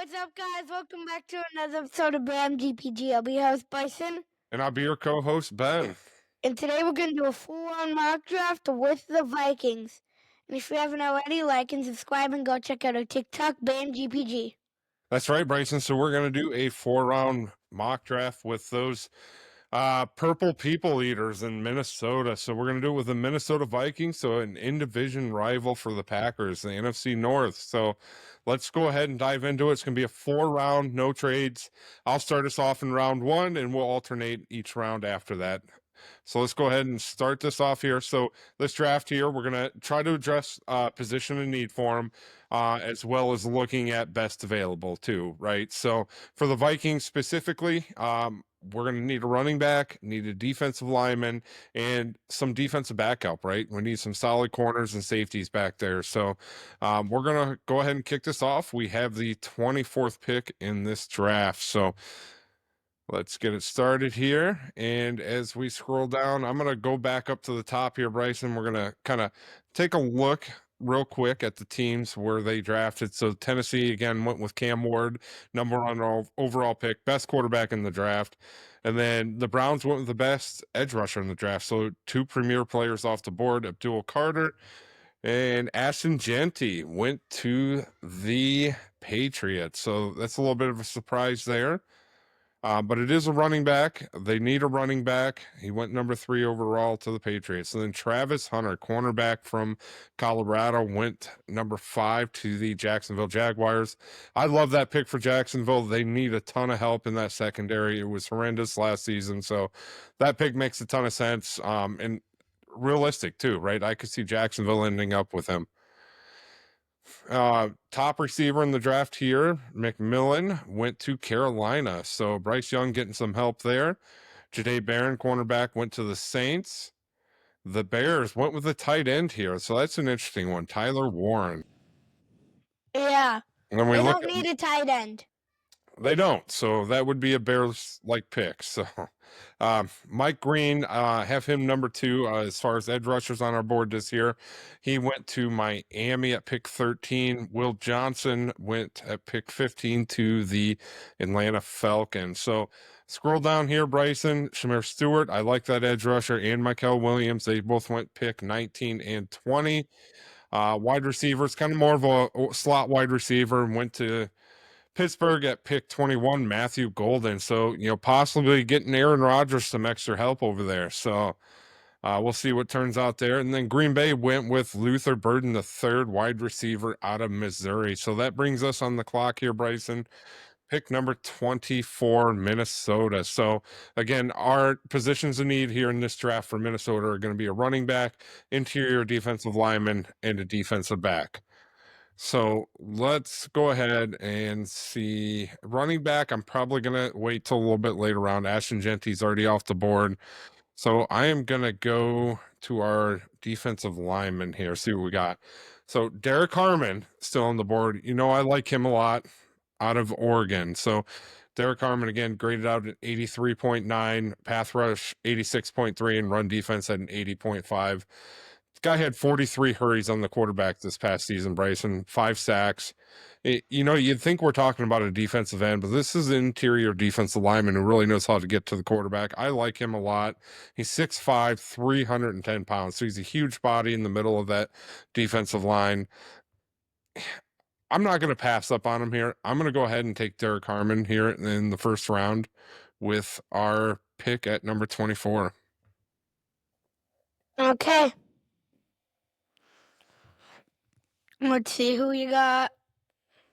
what's up, guys? Welcome back to another episode of BAM GPG. I'll be your host, Bison. And I'll be your co-host, Ben. And today we're going to do a full-on mock draft with the Vikings. And if you haven't already, like and subscribe and go check out our TikTok, BAM GPG. That's right, Bryson. So we're going to do a 4-round mock draft with those purple people eaters in Minnesota. So we're going to do it with the Minnesota Vikings, so an in-division rival for the Packers, the NFC North. So let's go ahead and dive into it. It's going to be a 4-round, no trades. I'll start us off in round 1, and we'll alternate each round after that. So let's go ahead and start this off here. So this draft here, we're going to try to address position and need for them, as well as looking at best available too, right? So for the Vikings specifically, we're going to need a running back, need a defensive lineman, and some defensive backup, right? We need some solid corners and safeties back there. So we're going to go ahead and kick this off. We have the 24th pick in this draft. So let's get it started here. And as we scroll down, I'm going to go back up to the top here, Bryson. We're going to kind of take a look real quick at the teams where they drafted. So Tennessee, again, went with Cam Ward, number 1 overall pick, best quarterback in the draft. And then the Browns went with the best edge rusher in the draft. So 2 premier players off the board, Abdul Carter and Ashton Jeanty went to the Patriots. So that's a little bit of a surprise there. But it is a running back. They need a running back. He went number 3 overall to the Patriots. And then Travis Hunter, cornerback from Colorado, went number 5 to the Jacksonville Jaguars. I love that pick for Jacksonville. They need a ton of help in that secondary. It was horrendous last season. So that pick makes a ton of sense. And realistic too, right? I could see Jacksonville ending up with him. Top receiver in the draft here, McMillan, went to Carolina. So Bryce Young getting some help there. Jahdae Barron, cornerback, went to the Saints. The Bears went with a tight end here. So that's an interesting one. Tyler Warren. Yeah, And then we they look don't need a tight end. They don't. So that would be a Bears-like pick. So Mike Green, have him number 2 as far as edge rushers on our board this year. He went to Miami at pick 13. Will Johnson went at pick 15 to the Atlanta Falcons. So scroll down here, Bryson, Shamir Stewart. I like that edge rusher, and Michael Williams. They both went pick 19 and 20. Wide receivers, kind of more of a slot wide receiver, and went to Pittsburgh at pick 21, Matthew Golden. So, possibly getting Aaron Rodgers some extra help over there. So we'll see what turns out there. And then Green Bay went with Luther Burden, the 3rd wide receiver out of Missouri. So that brings us on the clock here, Bryson. Pick number 24, Minnesota. So again, our positions of need here in this draft for Minnesota are going to be a running back, interior defensive lineman, and a defensive back. So let's go ahead and see running back. I'm probably going to wait till a little bit later on. Ashton Jeanty's already off the board. So I am going to go to our defensive lineman here, see what we got. So Derrick Harmon still on the board. I like him a lot out of Oregon. So Derrick Harmon, again, graded out at 83.9, path rush 86.3, and run defense at an 80.5. Guy had 43 hurries on the quarterback this past season, Bryson, 5 sacks. You'd think we're talking about a defensive end, but this is an interior defensive lineman who really knows how to get to the quarterback. I like him a lot. He's 6'5", 310 pounds, so he's a huge body in the middle of that defensive line. I'm not going to pass up on him here. I'm going to go ahead and take Derrick Harmon here in the first round with our pick at number 24. Okay. Let's see who you got.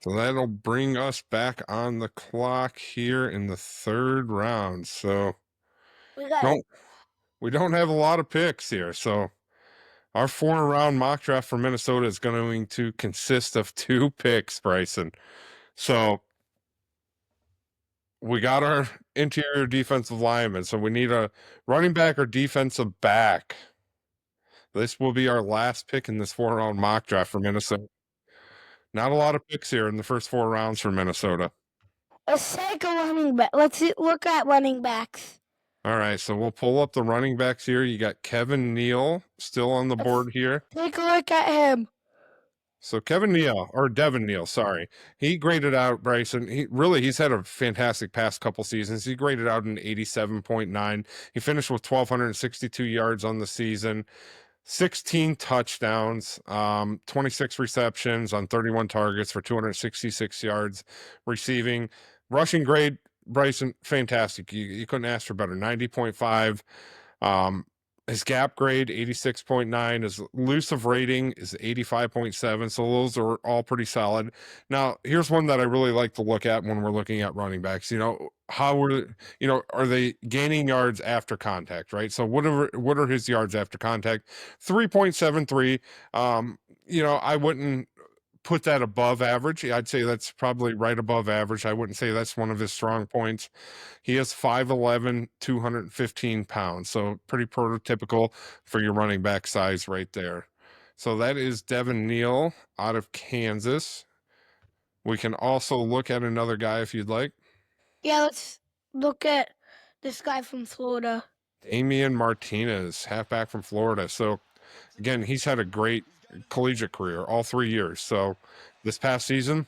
So that'll bring us back on the clock here in the 3rd round. So we don't have a lot of picks here. So our 4-round mock draft for Minnesota is going to consist of 2 picks, Bryson. So we got our interior defensive lineman. So we need a running back or defensive back. This will be our last pick in this 4-round mock draft for Minnesota. Not a lot of picks here in the first 4 rounds for Minnesota. Let's take a running back. Let's look at running backs. All right, so we'll pull up the running backs here. You got Kevin Neal still on the board here. Take a look at him. So Kevin Neal or Devin Neal, sorry, he graded out Bryson. He's had a fantastic past couple seasons. He graded out an 87.9. He finished with 1,262 yards on the season, 16 touchdowns, 26 receptions on 31 targets for 266 yards receiving. Rushing grade, Bryson, fantastic. You couldn't ask for better. 90.5. His gap grade 86.9, his elusive rating is 85.7, so those are all pretty solid. Now here's one that I really like to look at when we're looking at running backs. Are they gaining yards after contact, right? So what are his yards after contact? 3.73. I wouldn't put that above average. I'd say that's probably right above average. I wouldn't say that's one of his strong points. He is 5'11", 215 pounds. So pretty prototypical for your running back size right there. So that is Devin Neal out of Kansas. We can also look at another guy if you'd like. Yeah, let's look at this guy from Florida. Damien Martinez, halfback from Florida. So again, he's had a great collegiate career all 3 years. So this past season,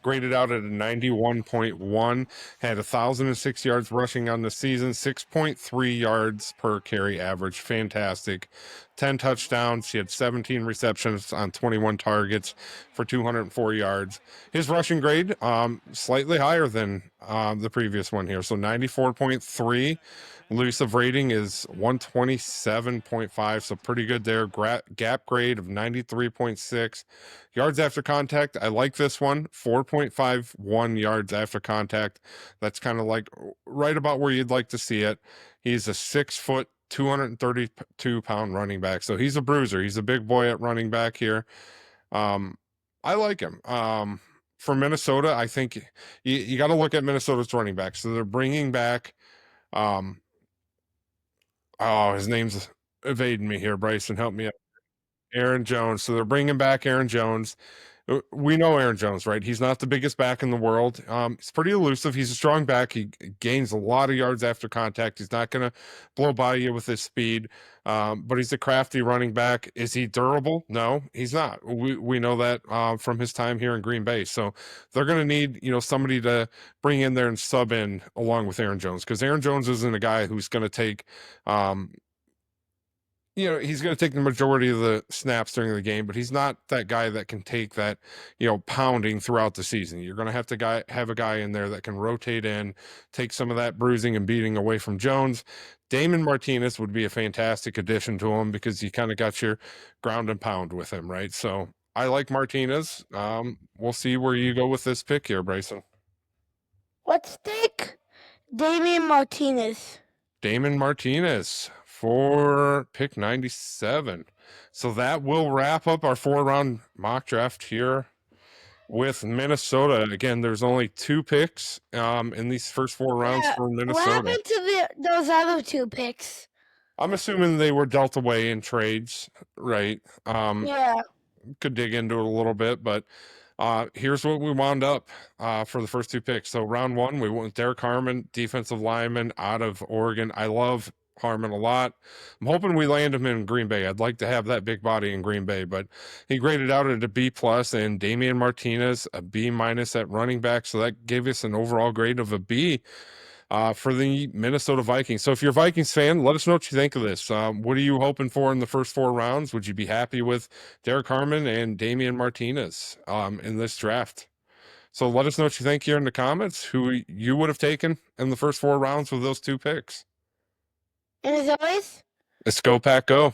graded out at a 91.1, had 1,006 yards rushing on the season, 6.3 yards per carry average. Fantastic. 10 touchdowns. He had 17 receptions on 21 targets for 204 yards. His rushing grade, slightly higher than the previous one here. So 94.3. Elusive rating is 127.5, so pretty good there. Gap grade of 93.6. Yards after contact, I like this one, 4.51 yards after contact. That's kind of like right about where you'd like to see it. He's a 6 foot, 232 pound running back. So he's a bruiser. He's a big boy at running back here. I like him. For Minnesota, I think you got to look at Minnesota's running back. So they're bringing back, his name's evading me here. Bryson, help me out. Aaron Jones. So they're bringing back Aaron Jones. We know Aaron Jones, right? He's not the biggest back in the world. He's pretty elusive. He's a strong back. He gains a lot of yards after contact. He's not going to blow by you with his speed, but he's a crafty running back. Is he durable? No, he's not. We know that from his time here in Green Bay. So they're going to need somebody to bring in there and sub in along with Aaron Jones, because Aaron Jones isn't a guy who's going to take he's going to take the majority of the snaps during the game, but he's not that guy that can take that, pounding throughout the season. You're going to have a guy in there that can rotate in, take some of that bruising and beating away from Jones. Damon Martinez would be a fantastic addition to him because you kind of got your ground and pound with him, right? So I like Martinez. We'll see where you go with this pick here, Bryson. Let's take Damien Martinez. Damon Martinez for pick 97. So that will wrap up our 4-round mock draft here with Minnesota. Again, there's only 2 picks in these first 4 rounds for Minnesota. What happened to those other 2 picks? I'm assuming they were dealt away in trades, right? Yeah. Could dig into it a little bit, but here's what we wound up for the first 2 picks. So round 1, we went with Derrick Harmon, defensive lineman out of Oregon. I love Harmon a lot. I'm hoping we land him in Green Bay. I'd like to have that big body in Green Bay, but he graded out at a B+, and Damien Martinez a B- at running back. So that gave us an overall grade of a B for the Minnesota Vikings. So if you're a Vikings fan, let us know what you think of this. What are you hoping for in the first 4 rounds? Would you be happy with Derrick Harmon and Damien Martinez in this draft? So let us know what you think here in the comments, who you would have taken in the first 4 rounds with those 2 picks. And as always, Let's go, Pack, go.